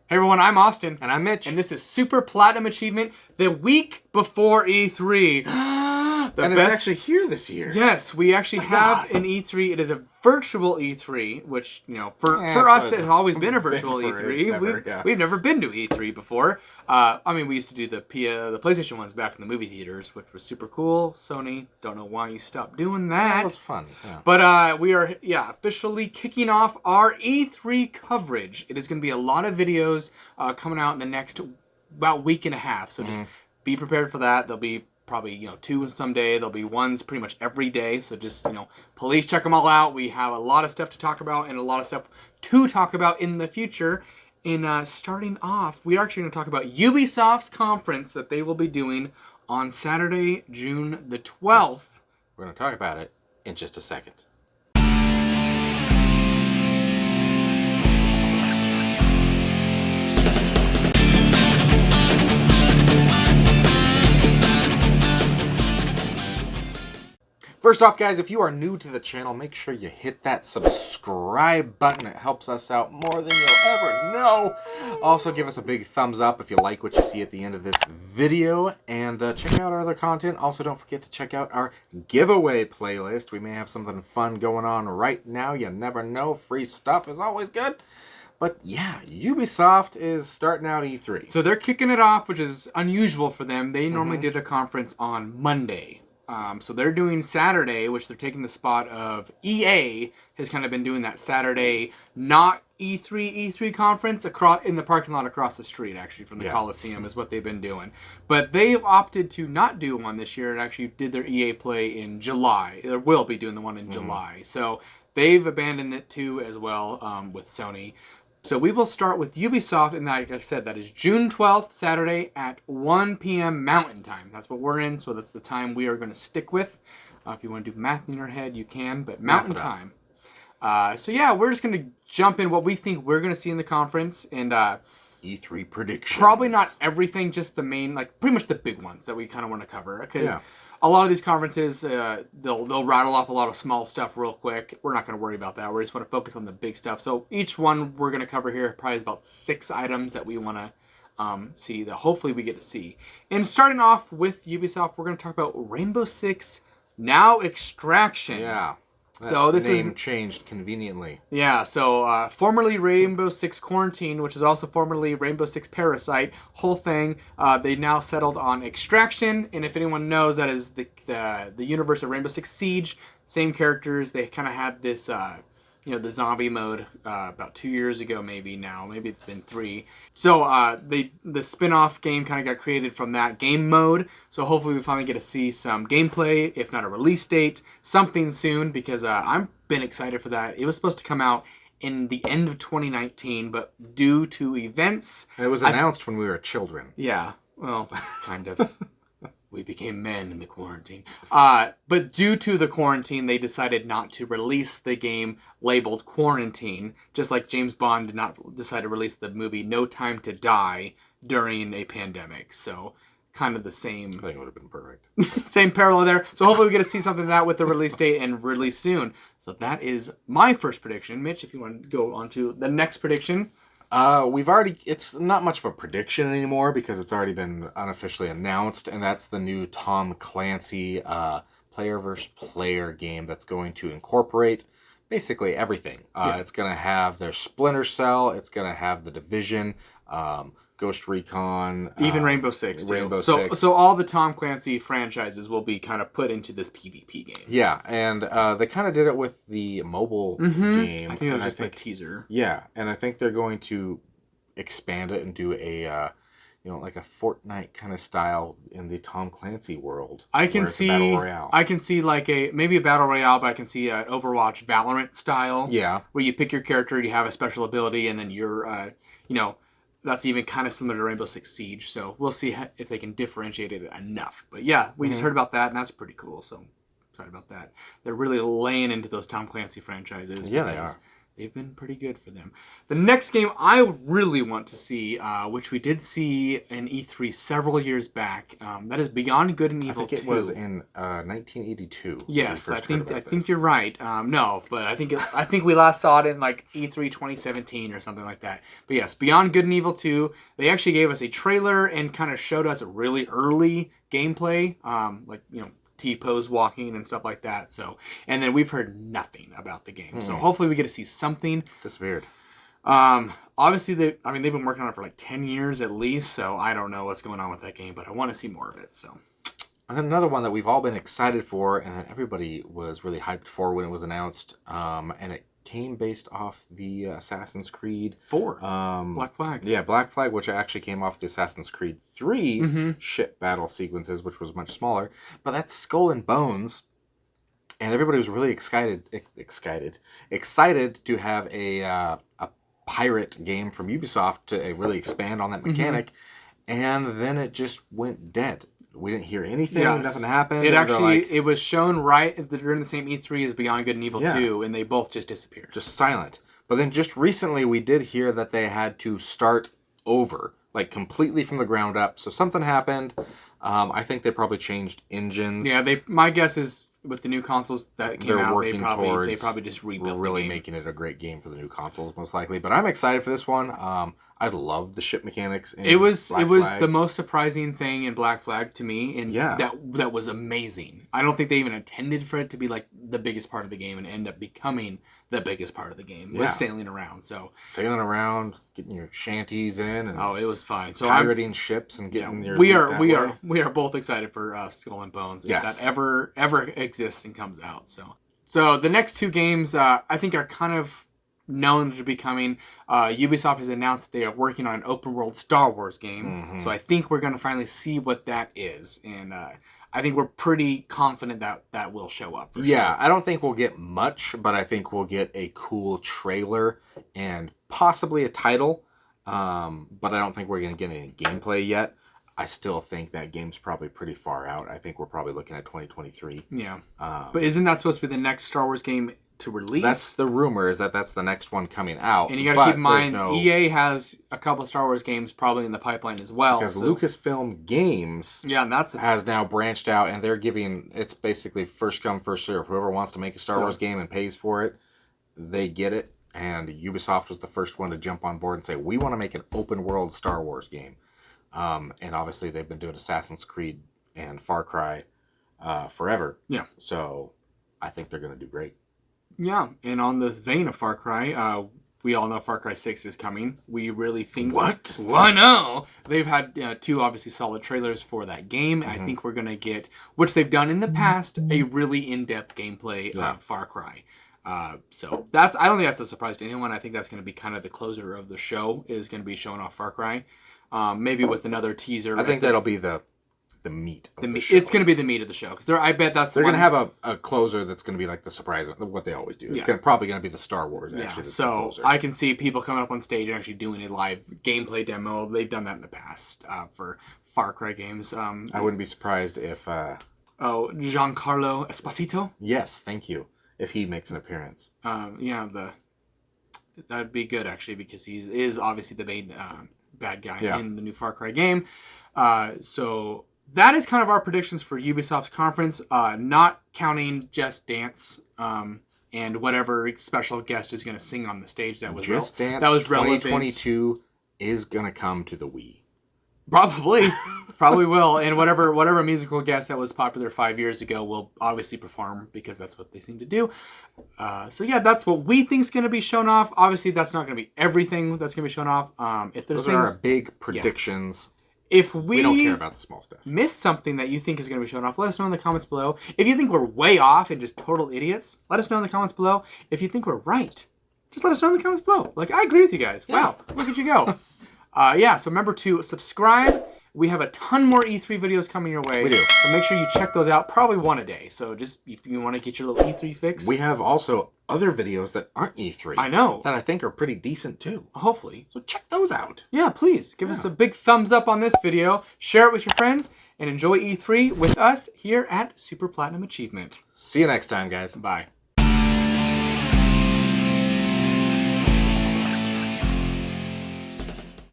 Hey everyone, I'm Austin. And I'm Mitch. And this is Super Platinum Achievement, the week before E3. It's actually here this year. Yes, we actually have an E3. It is a virtual E3, which, for us, it's always been a virtual E3. We've never been to E3 before. We used to do the PlayStation ones back in the movie theaters, which was super cool. Sony, don't know why you stopped doing that. That was fun. Yeah. But we are, officially kicking off our E3 coverage. It is going to be a lot of videos coming out in the next about week and a half. So just be prepared for that. There'll be probably, 2 someday. There'll be 1s pretty much every day. So just, please check them all out. We have a lot of stuff to talk about and a lot of stuff to talk about in the future. And starting off, we are actually going to talk about Ubisoft's conference that they will be doing on Saturday, June the 12th. Yes. We're going to talk about it in just a second. First off, guys, if you are new to the channel, make sure you hit that subscribe button. It helps us out more than you'll ever know. Also, give us a big thumbs up if you like what you see at the end of this video. And check out our other content. Also, don't forget to check out our giveaway playlist. We may have something fun going on right now. You never know. Free stuff is always good. But yeah, Ubisoft is starting out E3. So they're kicking it off, which is unusual for them. They normally did a conference on Monday. So they're doing Saturday, which they're taking the spot of EA has kind of been doing that Saturday, not E3 conference across in the parking lot across the street, actually, from the Coliseum is what they've been doing. But they've opted to not do one this year and actually did their EA Play in July. They will be doing the one in July. So they've abandoned it too as well with Sony. So we will start with Ubisoft, and like I said, that is June 12th, Saturday at 1 p.m. Mountain Time. That's what we're in, so that's the time we are going to stick with. If you want to do math in your head, you can, but Mountain Time. We're just going to jump in what we think we're going to see in the conference, and E3 predictions. Probably not everything, just the main, pretty much the big ones that we kind of want to cover, because a lot of these conferences, they'll rattle off a lot of small stuff real quick. We're not going to worry about that. We just want to focus on the big stuff. So each one we're going to cover here probably is about 6 items that we want to see, that hopefully we get to see. And starting off with Ubisoft, we're going to talk about Rainbow Six Now Extraction. Yeah. So this name changed conveniently. Yeah, so formerly Rainbow Six Quarantine, which is also formerly Rainbow Six Parasite, whole thing, they now settled on Extraction, and if anyone knows, that is the universe of Rainbow Six Siege, same characters. They kind of had this, the zombie mode about 2 years ago, maybe it's been 3. So the spin-off game kind of got created from that game mode. So hopefully we finally get to see some gameplay, if not a release date, something soon, because I've been excited for that. It was supposed to come out in the end of 2019, but due to events... And it was announced when we were children. Yeah, well, kind of. We became men in the quarantine. But due to the quarantine, they decided not to release the game labeled Quarantine, just like James Bond did not decide to release the movie No Time to Die during a pandemic. So kind of the same. I think it would have been perfect. Same parallel there. So hopefully we get to see something like that with the release date and release soon. So that is my first prediction. Mitch, if you want to go on to the next prediction. It's not much of a prediction anymore because it's already been unofficially announced, and that's the new Tom Clancy player versus player game that's going to incorporate basically everything. It's going to have their Splinter Cell, it's going to have the Division, Ghost Recon, even Rainbow Six too. Rainbow Six. So all the Tom Clancy franchises will be kind of put into this PvP game. Yeah, and they kind of did it with the mobile game. I think it was just a teaser. Yeah, and I think they're going to expand it and do a like a Fortnite kind of style in the Tom Clancy world. I can see maybe a battle royale, but I can see an Overwatch Valorant style. Yeah, where you pick your character, you have a special ability, and then you're that's even kind of similar to Rainbow Six Siege, so we'll see if they can differentiate it enough. But yeah, we just heard about that, and that's pretty cool, so excited about that. They're really laying into those Tom Clancy franchises. Yeah, they are. They've been pretty good for them. The next game I really want to see, which we did see in E3 several years back, that is Beyond Good and Evil 2. I think it was in 1982. Yes, I think you're right. No, but I think we last saw it in like E3 2017 or something like that. But yes, Beyond Good and Evil 2. They actually gave us a trailer and kind of showed us a really early gameplay, like T-pose walking and stuff like that. So, and then we've heard nothing about the game. So hopefully we get to see something. Disappeared. Obviously they've been working on it for like 10 years at least. So I don't know what's going on with that game, but I want to see more of it. So. And then another one that we've all been excited for, and that everybody was really hyped for when it was announced, and it came based off the Assassin's Creed 4, Black Flag. Yeah, Black Flag, which actually came off the Assassin's Creed 3 ship battle sequences, which was much smaller. But that's Skull and Bones, and everybody was really excited to have a pirate game from Ubisoft to really expand on that mechanic, and then it just went dead. We didn't hear anything. Yes. Nothing happened. It was shown right during the same E3 as Beyond Good and Evil 2, and they both just disappeared. Just silent. But then just recently we did hear that they had to start over, like completely from the ground up. So something happened. I think they probably changed engines. Yeah, my guess is with the new consoles that came out, they probably just rebuilt We're really the game. making it a great game for the new consoles, most likely. But I'm excited for this one. I love the ship mechanics. It was the most surprising thing in Black Flag to me, and that was amazing. I don't think they even intended for it to be like the biggest part of the game, and end up becoming the biggest part of the game. Was sailing around. So sailing around, getting your shanties in, and it was fine. So pirating ships and getting your. We are both excited for Skull and Bones if that ever exists and comes out. So the next two games I think are kind of known to be coming. Ubisoft has announced they are working on an open world Star Wars game. So I think we're going to finally see what that is, and I think we're pretty confident that will show up. For sure. I don't think we'll get much, but I think we'll get a cool trailer and possibly a title. But I don't think we're going to get any gameplay yet. I still think that game's probably pretty far out. I think we're probably looking at 2023. Yeah. But isn't that supposed to be the next Star Wars game to release? That's the rumor, is that's the next one coming out. And you got to keep in mind, EA has a couple of Star Wars games probably in the pipeline as well. Because Lucasfilm Games has now branched out, and they're giving, it's basically first come, first serve. Whoever wants to make a Star Wars game and pays for it, they get it. And Ubisoft was the first one to jump on board and say, we want to make an open world Star Wars game. And obviously they've been doing Assassin's Creed and Far Cry forever. Yeah. So I think they're going to do great. Yeah, and on this vein of Far Cry, we all know Far Cry 6 is coming. We really think... What? Well, I know! They've had two obviously solid trailers for that game. I think we're going to get, which they've done in the past, a really in-depth gameplay of Far Cry. So I don't think that's a surprise to anyone. I think that's going to be kind of the closer of the show, is going to be showing off Far Cry. Maybe with another teaser. I think that'll be the meat of the show. It's going to be the meat of the show. Because I bet they're going to have a closer that's going to be like the surprise, what they always do. It's probably going to be the Star Wars, actually. So I can see people coming up on stage and actually doing a live gameplay demo. They've done that in the past for Far Cry games. I wouldn't be surprised if... Giancarlo Esposito? Yes, thank you. If he makes an appearance. That'd be good, actually, because he is obviously the main bad guy in the new Far Cry game. So... that is kind of our predictions for Ubisoft's conference, not counting Just Dance and whatever special guest is going to sing on the stage that was Just Dance that was 2022 is going to come to the Wii. Probably will. And whatever musical guest that was popular 5 years ago will obviously perform, because that's what they seem to do. So that's what we think is going to be shown off. Obviously, that's not going to be everything that's going to be shown off. If there's Those are our big predictions. If we don't care about the small stuff. Miss something that you think is going to be shown off, let us know in the comments below. If you think we're way off and just total idiots, let us know in the comments below. If you think we're right, just let us know in the comments below. Like, I agree with you guys. Wow, look at you go. So remember to subscribe. We have a ton more E3 videos coming your way. We do. So make sure you check those out. Probably one a day. So just if you want to get your little E3 fix. We have also other videos that aren't E3. I know. That I think are pretty decent too. Hopefully. So check those out. Yeah, please. Give us a big thumbs up on this video. Share it with your friends. And enjoy E3 with us here at Super Platinum Achievement. See you next time, guys. Bye.